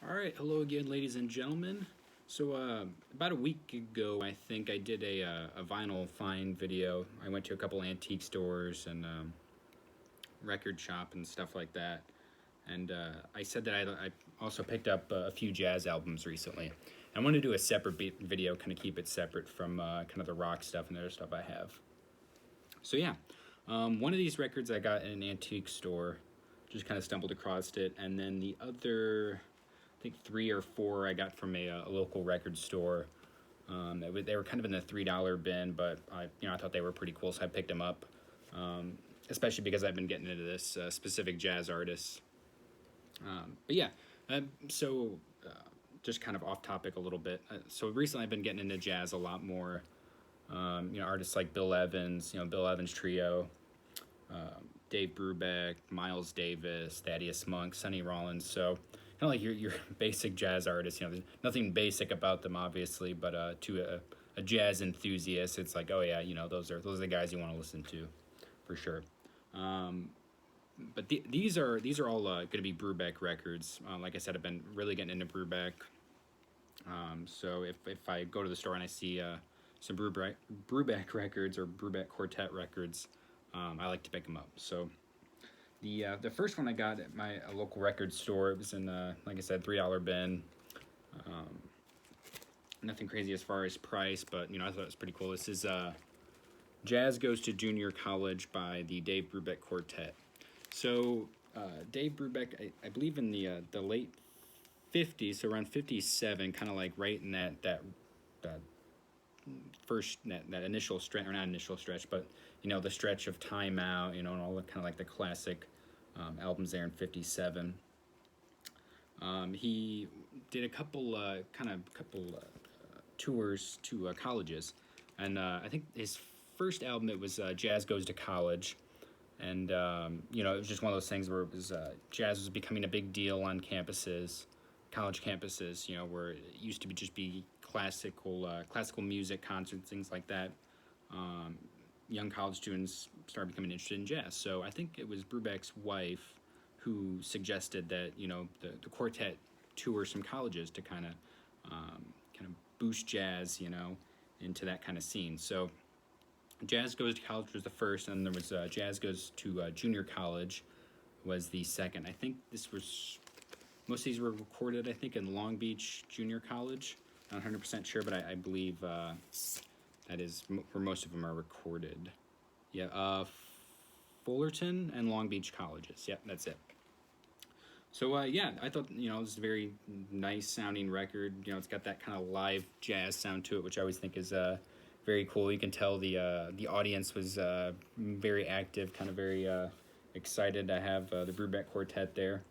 All right, hello again, ladies and gentlemen. So, about a week ago, I think I did a vinyl find video. I went to a couple antique stores and record shop and stuff like that. And I said that I also picked up a few jazz albums recently. I want to do a separate video, kind of keep it separate from kind of the rock stuff and the other stuff I have. So yeah, one of these records I got in an antique store, just kind of stumbled across it, and then the other, I think three or four I got from a local record store. They were kind of in the $3 bin, but I thought they were pretty cool, so I picked them up. Especially because I've been getting into this specific jazz artist. But yeah, so just kind of off topic a little bit. So recently I've been getting into jazz a lot more. Artists like Bill Evans, Bill Evans Trio, Dave Bruebeck, Miles Davis, Thaddeus Monk, Sonny Rollins. So kind of like your basic jazz artists. There's nothing basic about them, obviously, but to a jazz enthusiast, it's like, oh yeah, those are the guys you want to listen to, for sure. But these are all going to be Bruebeck records. Like I said, I've been really getting into Bruebeck. So if I go to the store and I see some Bruebeck records or Bruebeck Quartet records, I like to pick them up. So the first one I got at my local record store, it was in like I said, $3 bin. Nothing crazy as far as price, but I thought it was pretty cool. This is Jazz Goes to Junior College by the Dave Bruebeck Quartet. So Dave Bruebeck, I believe in the late 50s, so around 57, kind of like right in that first that initial stretch, or not initial stretch, but the stretch of Time Out, and all the kind of like the classic albums there in 57. He did a couple tours to colleges, and I think his first album, it was Jazz Goes to College. And, it was just one of those things where it was, jazz was becoming a big deal on campuses, college campuses, where it used to just be classical music, concerts, things like that. Young college students started becoming interested in jazz. So I think it was Bruebeck's wife who suggested that, the quartet tour some colleges to kind of boost jazz, into that kind of scene. So Jazz Goes to College was the first, and there was Jazz Goes to Junior College was the second. I think most of these were recorded, I think, in Long Beach Junior College. Not 100% sure, but I believe that is where most of them are recorded. Yeah, Fullerton and Long Beach colleges. Yep, that's it. So, I thought, it was a very nice sounding record. It's got that kind of live jazz sound to it, which I always think is very cool. You can tell the audience was very active, kind of very excited to have the Bruebeck Quartet there.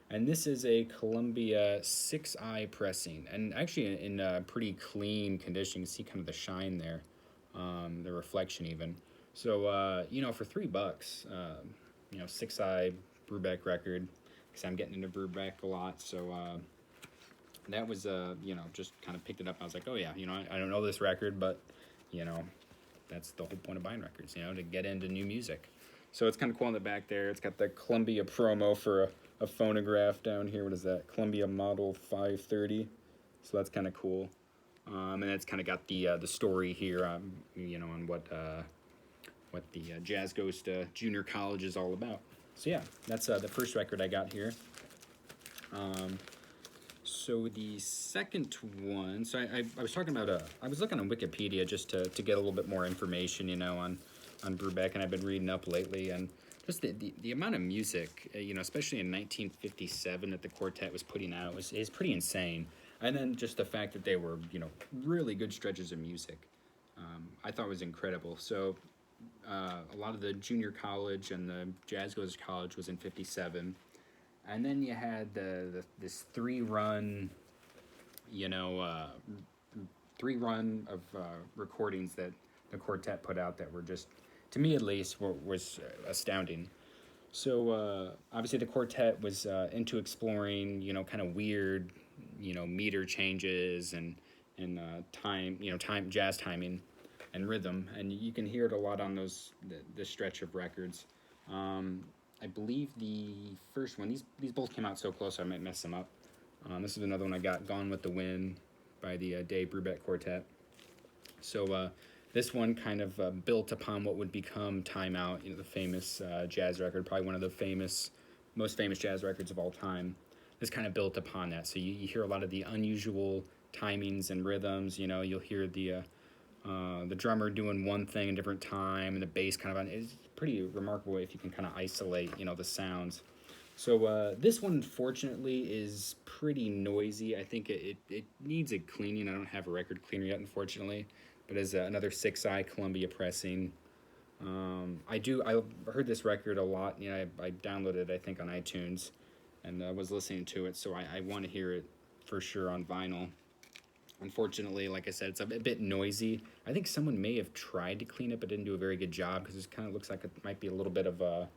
And this is a Columbia 6i pressing, and actually in pretty clean condition. You can see kind of the shine there, the reflection even. So for $3, 6i Bruebeck record, because I'm getting into Bruebeck a lot. So that was just kind of picked it up. I was like, oh yeah, I don't know this record, but that's the whole point of buying records, to get into new music. So it's kind of cool in the back there. It's got the Columbia promo for a phonograph down here. What is that? Columbia Model 530. So that's kind of cool. And it's kind of got the story here, on what the Jazz Goes to Junior College is all about. So yeah, that's the first record I got here. So the second one, so I was talking about I was looking on Wikipedia just to get a little bit more information, on Bruebeck, and I've been reading up lately, and just the amount of music, especially in 1957 that the quartet was putting out is pretty insane. And then just the fact that they were, really good stretches of music, I thought was incredible. So a lot of the junior college and the Jazz Goes to College was in 57. And then you had this three-run of recordings that the quartet put out that were just, to me at least, was astounding. So obviously the quartet was into exploring, kind of weird, meter changes and time, jazz timing and rhythm, and you can hear it a lot on the stretch of records. I believe the first one, these both came out so close I might mess them up. This is another one I got, Gone with the Wind by the Dave Bruebeck Quartet. So this one kind of built upon what would become Time Out, the famous jazz record, probably one of the most famous jazz records of all time. This kind of built upon that. So you hear a lot of the unusual timings and rhythms. You'll hear the drummer doing one thing at a different time, and the bass kind of it's pretty remarkable if you can kind of isolate, the sounds. So this one, unfortunately, is pretty noisy. I think it needs a cleaning. I don't have a record cleaner yet, unfortunately, but as another 6i Columbia pressing. I heard this record a lot. I downloaded it, I think, on iTunes, and I was listening to it, so I want to hear it for sure on vinyl. Unfortunately, like I said, it's a bit noisy. I think someone may have tried to clean it, but didn't do a very good job, because it kind of looks like it might be a little bit of a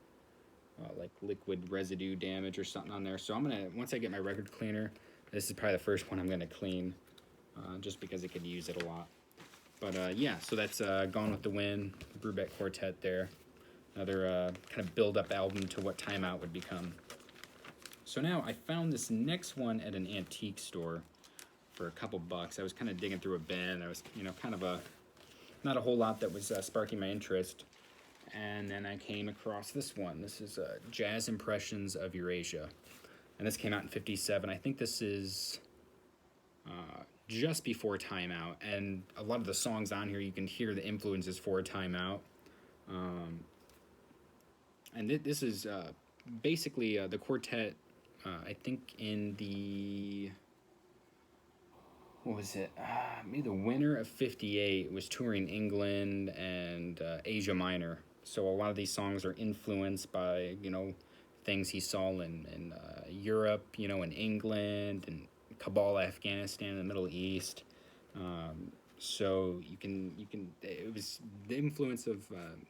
like liquid residue damage or something on there. So once I get my record cleaner, this is probably the first one I'm gonna clean, just because it could use it a lot. But yeah, so that's Gone with the Wind, the Bruebeck Quartet there. Another kind of build-up album to what Time Out would become. So now I found this next one at an antique store for a couple bucks. I was kind of digging through a bin. I was, kind of not a whole lot that was sparking my interest. And then I came across this one. This is Jazz Impressions of Eurasia. And this came out in '57. I think this is just before Time Out. And a lot of the songs on here, you can hear the influences for Time Out. And this is basically the quartet, I think in the... What was it? Maybe the winter of '58 was touring England and Asia Minor. So a lot of these songs are influenced by, things he saw in Europe, in England, and Kabul, Afghanistan, the Middle East. So it was the influence of,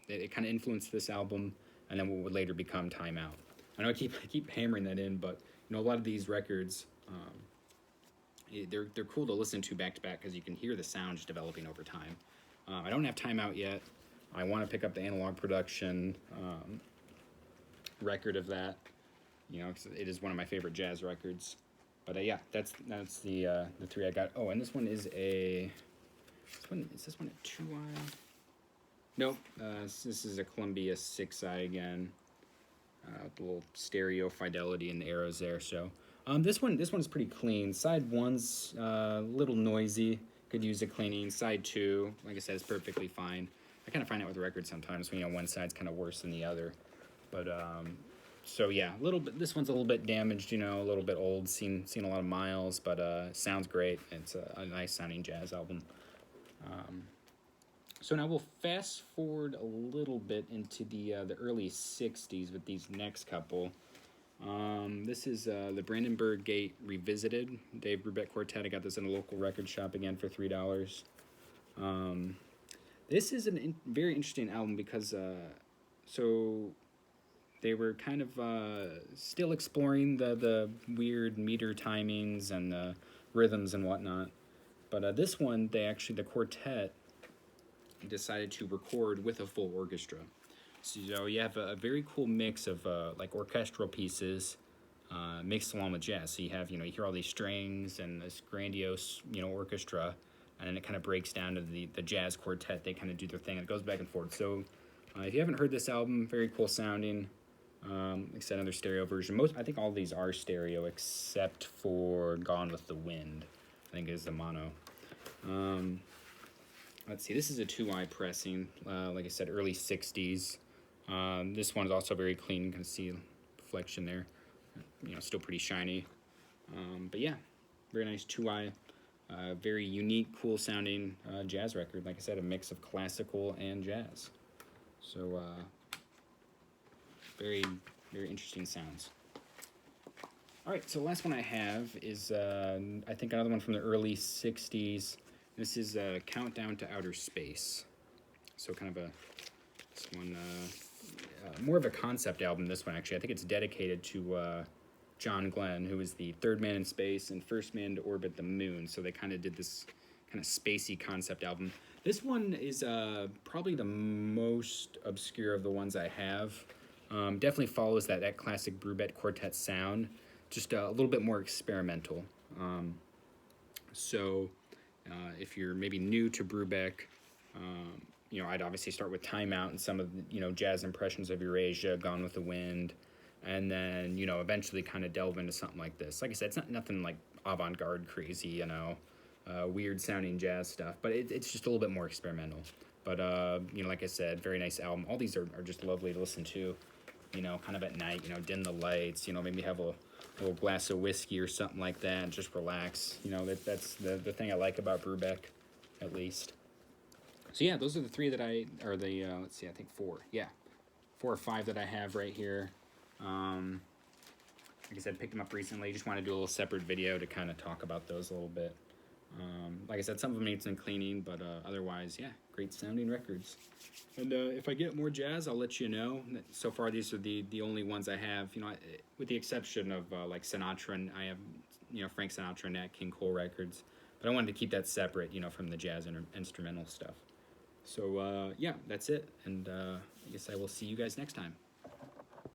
it kind of influenced this album, and then what would later become Time Out. I know I keep hammering that in, but, a lot of these records, they're cool to listen to back to back, because you can hear the sounds developing over time. I don't have Time Out yet. I want to pick up the analog production record of that, because it is one of my favorite jazz records. But yeah, that's the three I got. Oh, and this one is is this one a 2i? Nope. This is a Columbia 6i again. The little stereo fidelity and the arrows there. So this one's pretty clean. Side 1's a little noisy. Could use a cleaning. Side 2, like I said, is perfectly fine. I kind of find out with records sometimes when one side's kind of worse than the other. But so yeah, a little bit. This one's a little bit damaged, a little bit old. Seen a lot of miles, but sounds great. It's a nice sounding jazz album. So now we'll fast forward a little bit into the early '60s with these next couple. This is the Brandenburg Gate Revisited, Dave Bruebeck Quartet. I got this in a local record shop again for $3. This is a very interesting album because so they were kind of still exploring the weird meter timings and the rhythms and whatnot. But this one, the quartet decided to record with a full orchestra. So you have a very cool mix of like orchestral pieces mixed along with jazz. So you have, you hear all these strings and this grandiose, orchestra, and then it kind of breaks down to the jazz quartet. They kind of do their thing, and it goes back and forth. So if you haven't heard this album, very cool sounding. Like I said, another stereo version. I think all these are stereo except for Gone with the Wind, I think is the mono. Let's see, this is a 2i pressing, like I said, early 60s. This one is also very clean. You can see reflection there. Still pretty shiny. But yeah, very nice 2i. Very unique, cool sounding jazz record. Like I said, a mix of classical and jazz. So very, very interesting sounds. All right, so the last one I have is, I think, another one from the early 60s. This is Countdown to Outer Space. So kind of this one, more of a concept album, this one, actually. I think it's dedicated to John Glenn, who was the third man in space and first man to orbit the moon. So they kind of did this kind of spacey concept album. This one is probably the most obscure of the ones I have. Definitely follows that classic Bruebeck Quartet sound. just a little bit more experimental. So if you're maybe new to Bruebeck, I'd obviously start with Time Out and some of the, jazz impressions of Eurasia, Gone with the Wind, and then, eventually kind of delve into something like this. Like I said, it's not nothing like avant-garde crazy, weird sounding jazz stuff, but it's just a little bit more experimental. But, like I said, very nice album. All these are just lovely to listen to, kind of at night, dim the lights, maybe have a little glass of whiskey or something like that and just relax. That's the thing I like about Bruebeck, at least. So yeah, those are the three that let's see, I think four. Yeah, 4 or 5 that I have right here. Like I said, picked them up recently. Just want to do a little separate video to kind of talk about those a little bit. Like I said, some of them need some cleaning, but otherwise, yeah, great sounding records. And if I get more jazz, I'll let you know. So far, these are the only ones I have. With the exception of like Sinatra, and I have Frank Sinatra and Nat King Cole records. But I wanted to keep that separate, from the jazz and instrumental stuff. So yeah, that's it. And I guess I will see you guys next time.